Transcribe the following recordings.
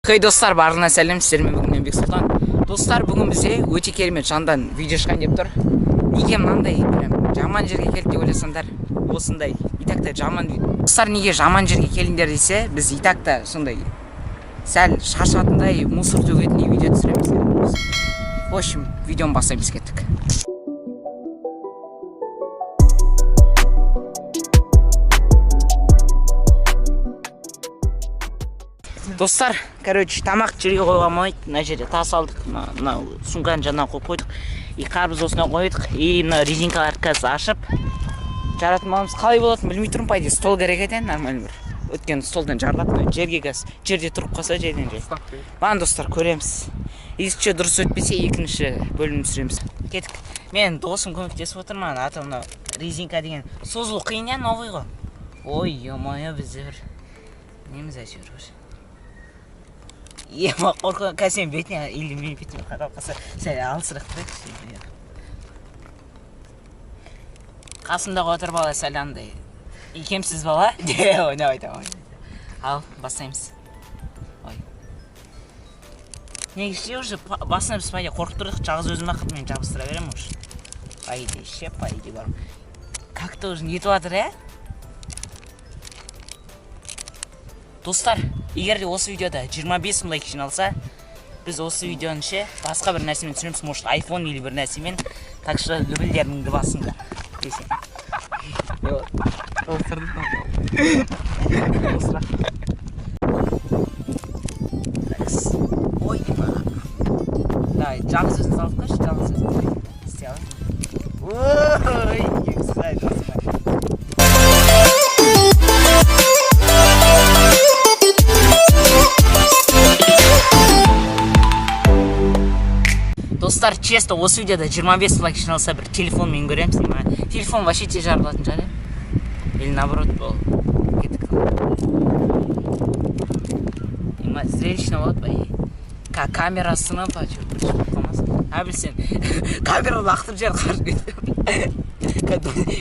Хей достар, барлығына сәлем, сіздермен бүгіннен Бек Сұлтан. Достар, бүгін бізде өте керемет жандан видео шыққан деп тұр. Неге мынандай жаман жерге келді деп ойласаңдар, осындай итакта жаман видео. Достар, неге жаман жерге келдіңдер десе, біз итакта сондай сәл шаршатындай мусор төгетіндей видео түсіреміз. В общем, видеоны бастаймыз кеттік. Достар, короче, тамақ жерге қойға алмайды. Мына жерде тас алдық. Мына сумканы жаңа қойып қойдық. И қарбыз осына қойдық. И мына резинкалар қазір ашып жаратмамыз қалай болатынын білмей тұрмын. Пайда стол керек екен, нормально бір. Өткен столдан жарылады. Жерге қазір жерде тұрып қалса жерден жай. Баған достар, көреміз. Ескіше дұрыс өтпесе екінші бөлім түсіреміз. Кеттік. Мен досым көмектесіп отыр, маған аты мына резинка деген созылу қиын, новый ғой. Ой, ё-моё, бізде бір неміз әйтеуір. Ема қорқыған кәсен бетіне или мен бетіме қарап қалса сәл алысырақ тұрайық. Қасымдағы отыр бала сәл андай икемсіз бала. Ойнап айтамын. Ал, бастаймыз. Негізі уже басына біз пайда қорқып тұрдық, жағыз өзім ақыт мен жабыстыра берем уже. Пайда ше, пайда бар. Как-то уже нетіп жатыр, Достар, егер де осы видеода 25 лайк жиналса, біз осы видеоны ше басқа бір нәрсемен түсіреміз, может iPhone или бір нәрсемен. Так что любілдеріңді басыңдар. Десе. Ой, давай, жағыз өзін салып қаш, жағыз өзін. Істей алайын. Ой, ексай, жасымай. Достар, честно, осы видеода 25 лайк жиналса бір телефонмен көреміз. Телефон вообще те жарылатын шығар. Или наоборот бол. Кеттік. Зрелищно болады ба? Камера сынып, білсен. Камера лақтырып жер қарып кетіп.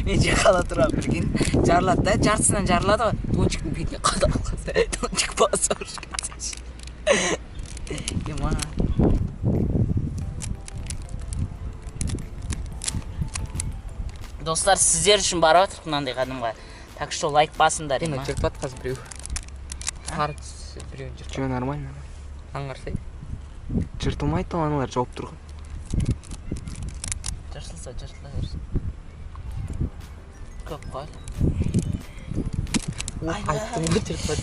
Мен жер қала тұрам бірген. Жарылады да, жартысынан жарылады ғой. Дончиктің бетіне қадап қалса. Дончик басы ұрыш кетсеш. Ема. Достар, сіздер үшін барып отырық мынандай қадымға. Так что лайк басыңдар. Ена жыртпады қазір біреу. Қар біреуін жыртпады. Жо, нормально. Аңғарсай. Жыртылмайды, аналар жауып тұрған. Жыртылса, жыртыла берсін. Көп қой. Айттым ғой жыртпады.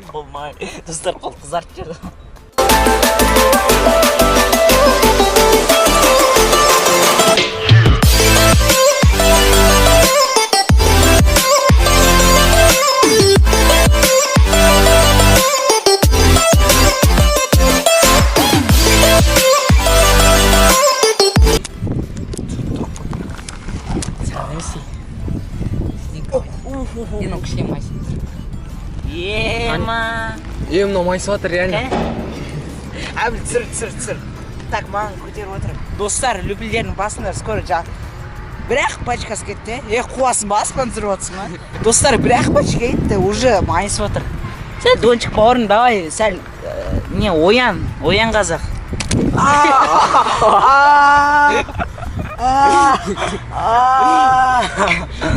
Қолмай. Достар, қол қызарып жүрді. Ено кішкен майсын. Ема. Мынау майсы батыр, реально. Әбіл, түсір. Так, маған көтеріп отырып. Достар, любілдерінің басындар скоро жақ. Бір-ақ пачкасы кетті. Қуасын баспан түсіріп отырсың ма? Достар, бір-ақ пачка кетті, уже майсы батыр. Сәл дончик бауырын, давай, сәл, не, оян қазақ.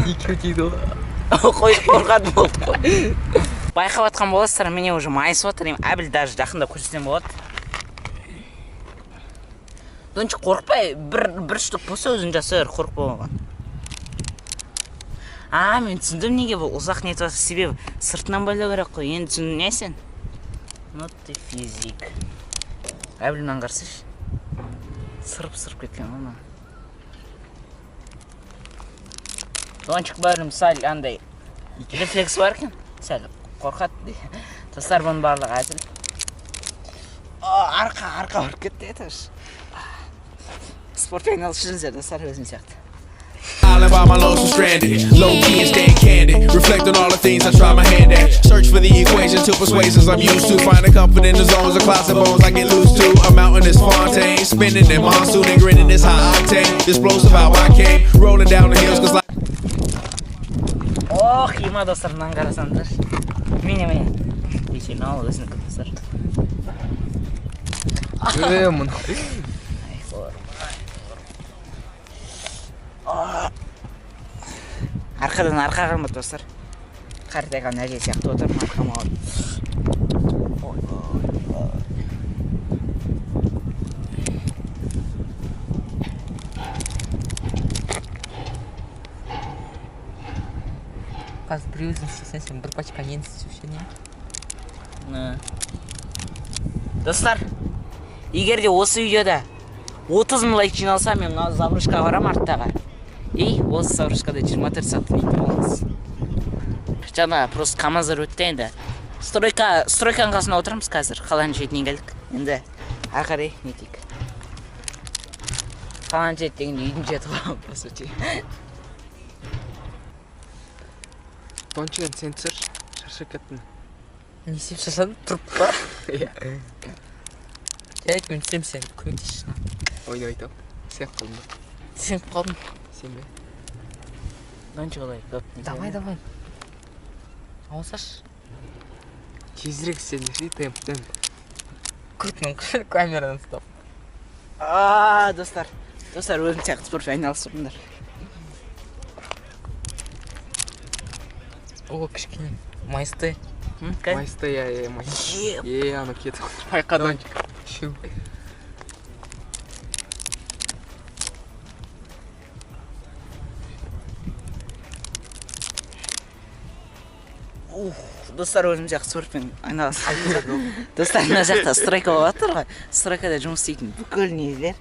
Екеу дейді ғой. Қойып қорқады болды қой. Байқап атқан боласыздар, мене уже майысып отыр. Әбіл даже жақында көрсетсем болады. Дончик қорқпай, бір штук болса өзін жасыр, қорқпай болған. Мен түсіндім неге бұл ұзақ нетіп жатыр, себебі сыртынан байлау керек қой. Енді түсіндің не сен? Ну ты физик. Әбіл аңғарсыш. Сырып кеткен оны. Дончик бәрім сәл андай рефлекс бар екен, сәл қорқады. Достар, бұның барлығы әзіл. Арқа ұрып кетті етіш. Спортпен алып жүріңіздер, достар, өзім сияқты. Island by my lonesome stranded, low key and staying candid. Reflect on all the things I try my hand at. Search for the equation to persuasions I'm used to. Finding comfort in the zones of clouds and bones I get loose to. I'm out in this Fontaine, spinning in monsoon and grinning this high octane. Explosive how I came, rolling down the hills cause like Ох, има достарынан қарасаңдар. Міне. Финал өзінікі достар. Мұны. Арқадан арқаға ма достар? Қартайған әже сияқты отырмын арқама алып. Қазір біреуізін істесен сен бір пачка нені істеуші не? Достар, егер де осы видеода 30 мың лайк жиналса, мен мына забрушкаға барам арттаға. Осы забрушкада 24 сағат дейтін болыңыз. Жаңа просто камаздар өтті енді. Стройканың қасына отырамыз қазір. Қаланы жетінен келдік. Енді ақыры нетейік. Қаланы жет дегенде үйдің жеті қалам, по сути. Тончыған сен түсір. Шаршап кеттім. Не істеп шаршадың? Тұрып па? Жарайды, мен түсірем сен көмектесші. Ойнап айтам. Сен қалдың. Сен қалдың. Сен бе? Тончы қалай көп. Давай. Ауысаш. Тезірек сен деші, темп. Күртінің камерадан ұстап. Достар, өзім сияқты спортпен айналысып тұрмындар. О, кішкене. Майсты. Майсты, майсты. Аны кетіп отыр. Байқадан. Шу. Достар, өзім сияқты спортпен айналысып. Достар, мына жақта стройка болып жатыр ғой. Стройкада жұмыс істейтін бүкіл нелер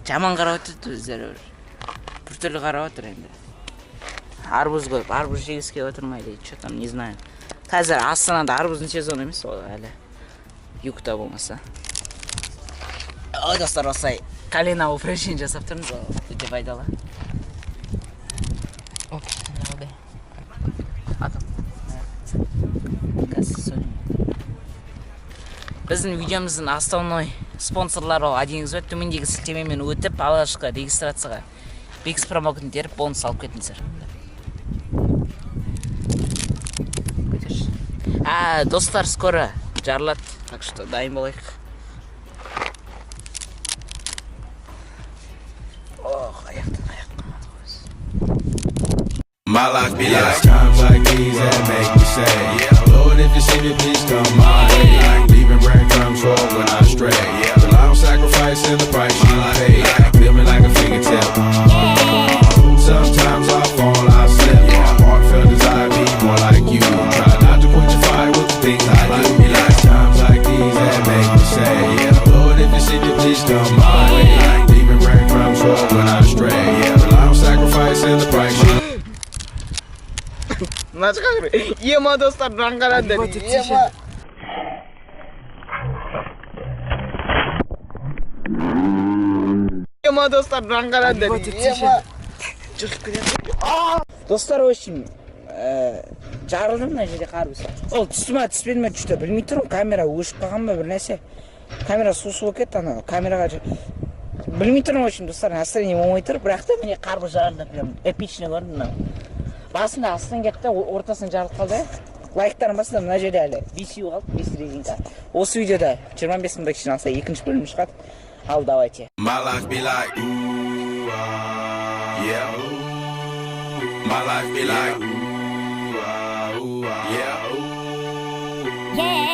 жаман қарап отырды өздері. Біртүрлі қарап отыр енді. Арбуз қойып, арбуз жегіске отырмайды, что там, не знаю. Қазір Астанада арбуздың сезоны емес ол әлі. Югта болмаса. Ой, достар, осылай колено упражнение жасап тұрмыз ғой, өте пайдалы. О, кішкене алды. Біздің видеомыздың основной спонсорлары адеңіз өт, төмендегі сілтемемен өтіп, алғашқы регистрацияға Бекс промокын теріп, бонус алып кетіңіздер. Достар, скоро жарылады, так что дайын болайық. Аяқтан. My life be like times like these that make me say, yeah, Lord, if you see me, please come my way. Like leaving breadcrumbs for when I stray. Yeah, the loud sacrifice and the price you pay. Feel me like a fingertip. Sometimes I fall, I slip. Yeah, heartfelt desire be more like you. Try not to quench your fire with the things I do. Be like times like these that make me say, yeah, Lord, if you see me, please come my way. Like leaving breadcrumbs for when I stray. Yeah, the loud sacrifice and the price you. Ема, достар, раңғарады. Ема, достар, раңғарады. Достар, өшім, жарылдым мына жерде қарбыз. Ол түспеді ме түшті, білмей тұрмын, камера өшіп қалған ба бір нәрсе. Камера су кетті, ана камераға білмей тұрмын, өшім, достар, настроение болмай тұр, бірақ та міне қарбыз жарылды, прям эпично көрдім. Басында астын кетті, ортасын жарылып қалды. Лайктарын басында мына жерде әлі 5 қалды, 5 резинка. Осы видеода 25 мың лайк жиналса, екінші бөлім шығады. Ал давайте. My life be like, ooh, yeah, ooh. My life be like, ooh, yeah, ooh. Yeah.